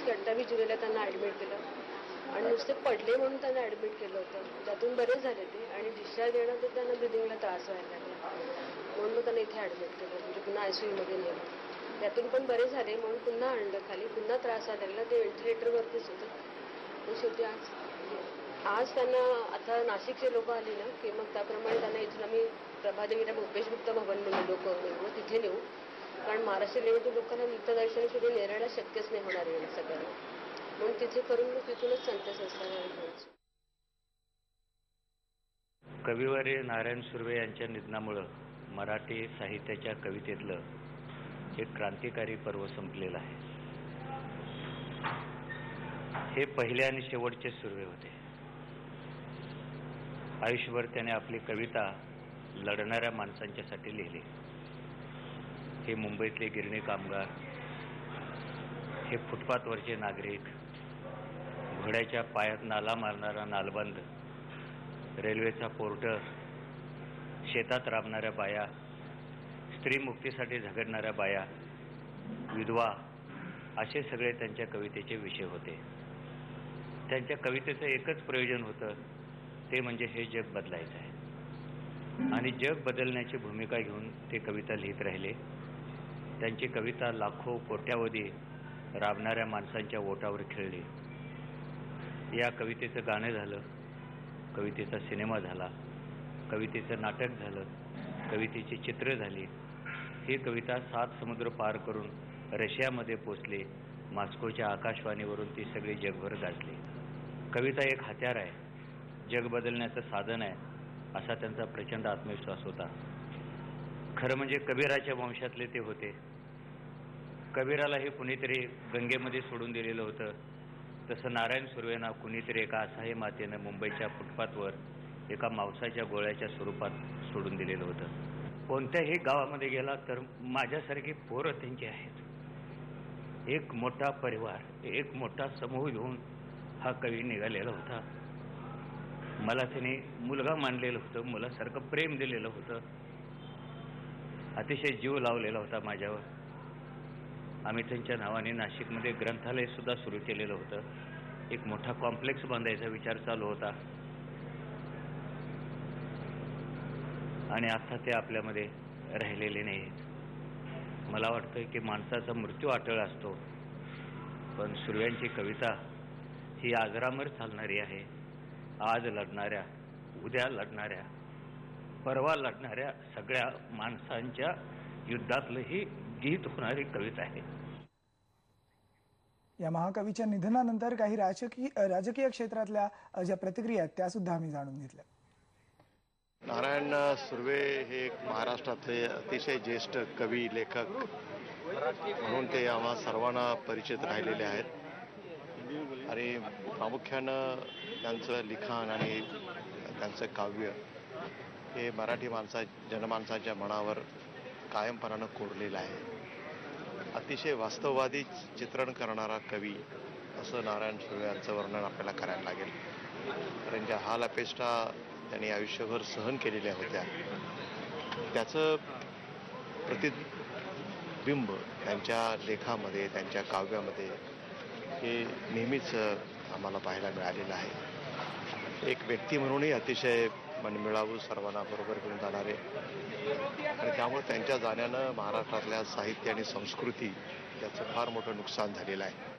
28 जुलैला त्यांना ॲडमिट केलं आणि नुसते पडले म्हणून त्यांना ॲडमिट केलं होतं. त्यातून बरे झाले ते आणि डिस्चार्ज येणं तर त्यांना ब्रिदिंगला त्रास व्हायला लागला म्हणून मग त्यांना इथे ॲडमिट केलं, म्हणजे पुन्हा ICUमध्ये नेलं. त्यातून पण बरे झाले म्हणून पुन्हा आणलं खाली, पुन्हा त्रास व्हायला लागला. ते व्हेंटिलेटरवरतीच होतं. शेवटी आज त्यांना आता नाशिकचे लोक आले ना की मग त्याप्रमाणे त्यांना इथून आम्ही प्रभादेवीला भूपेश गुप्त भवन म्हणून लोक नेऊ, तिथे नेऊ. कारण महाराष्ट्र लेवलच्या लोकांना नित्यदर्शनी सुद्धा नेरायला शक्यच नाही होणार आहे सगळ्यांना, म्हणून तिथे करून मग तिथूनच संस्थानाला. कविवर्य नारायण सुर्वे यांच्या निधनामुळं मराठी साहित्याच्या कवितेतलं एक क्रांतिकारी पर्व संपलेलं आहे. हे पहिले आणि शेवटचे सुर्वे होते. आयुष्यभर त्याने आपली कविता लढणाऱ्या माणसांच्यासाठी लिहिली. हे मुंबईतले गिरणी कामगार, हे फुटपाथवरचे नागरिक, घोड्याच्या पायात नाला मारणारा नालबंद, रेल्वेचा पोर्टर, शेतात राबणाऱ्या बाया, स्त्री मुक्तीसाठी झगडणाऱ्या बाया, विधवा, असे सगळे त्यांच्या कवितेचे विषय होते. त्यांच्या कवितेचं एकच प्रयोजन होतं, ते म्हणजे हे जग बदलायचं आहे. आणि जग बदलण्याची भूमिका घेऊन ते कविता लिहित राहिले. त्यांची कविता लाखो कोट्यावधी राबणाऱ्या माणसांच्या ओठावर खेळली. या कवितेचं गाणं झालं, कवितेचा सिनेमा झाला, कवितेचं नाटक झालं, कवितेची चित्र झाली. ही कविता 7 समुद्र पार करून रशियामध्ये पोचली. मॉस्कोच्या आकाशवाणीवरून ती सगळी जगभर गाजली. कविता एक हत्यार आहे, जग बदलण्याचं साधन आहे, असा त्यांचा प्रचंड आत्मविश्वास होता. खरं म्हणजे कबीराच्या वंशातले ते होते. कबीरालाही कुणीतरी गंगेमध्ये सोडून दिलेलं होतं, तसं नारायण सुर्वेंना कुणीतरी एका असहाय्य मातेनं मुंबईच्या फुटपाथवर एका मांसाच्या गोळ्याच्या स्वरूपात सोडून दिलेलं होतं. कोणत्याही गावामध्ये गेला तर माझ्यासारखी पोरं त्यांची आहेत. एक मोठा परिवार, एक मोठा समूह घेऊन हा कवी निघालेला होता. मला त्याने मुलगा मानलेलं होतं, मुलासारखं प्रेम दिलेलं होतं, अतिशय जीव लावलेला होता माझ्यावर. आम्ही त्यांच्या नावाने नाशिकमध्ये ग्रंथालय सुद्धा सुरू केलेलं होतं. एक मोठा कॉम्प्लेक्स बांधायचा विचार चालू होता. आणि आता ते आपल्यामध्ये राहिलेले नाहीत. मला वाटतं की माणसाचा मृत्यू अटळ असतो, पण सुर्व्यांची कविता ही आजरामर चालणारी आहे. आज लढणाऱ्या, उद्या लढणाऱ्या, परवा लढणाऱ्या सगळ्या माणसांच्या युद्धातलं ही गीत होणारी कविता आहे. या महाकवीच्या निधनानंतर काही राजकीय क्षेत्रातल्या ज्या प्रतिक्रिया आहेत त्या सुद्धा आम्ही जाणून घेतल्या. नारायण सुर्वे हे एक महाराष्ट्रातले अतिशय ज्येष्ठ कवी, लेखक म्हणून ते आम्हा सर्वांना परिचित राहिलेले आहेत. आणि प्रामुख्यानं त्यांचं लिखाण आणि त्यांचं काव्य हे मराठी जनमानसाच्या मनावर कायमपणानं कोरलेलं आहे. अतिशय वास्तववादी चित्रण करणारा कवी असं नारायण सुर्वे यांचं वर्णन आपल्याला करायला लागेल. कारण ज्या हाल अपेष्टा त्यांनी आयुष्यभर सहन केलेल्या होत्या त्याचं प्रतिबिंब त्यांच्या लेखामध्ये, त्यांच्या काव्यामध्ये हे नेहमीच आम्हाला पाहायला मिळालेलं आहे. एक व्यक्ती म्हणूनही अतिशय मनमिळावू, सर्वांना बरोबर घेऊन जाणारे, आणि त्यामुळे त्यांच्या जाण्यानं महाराष्ट्रातल्या साहित्य आणि संस्कृती याचं फार मोठं नुकसान झालेलं आहे.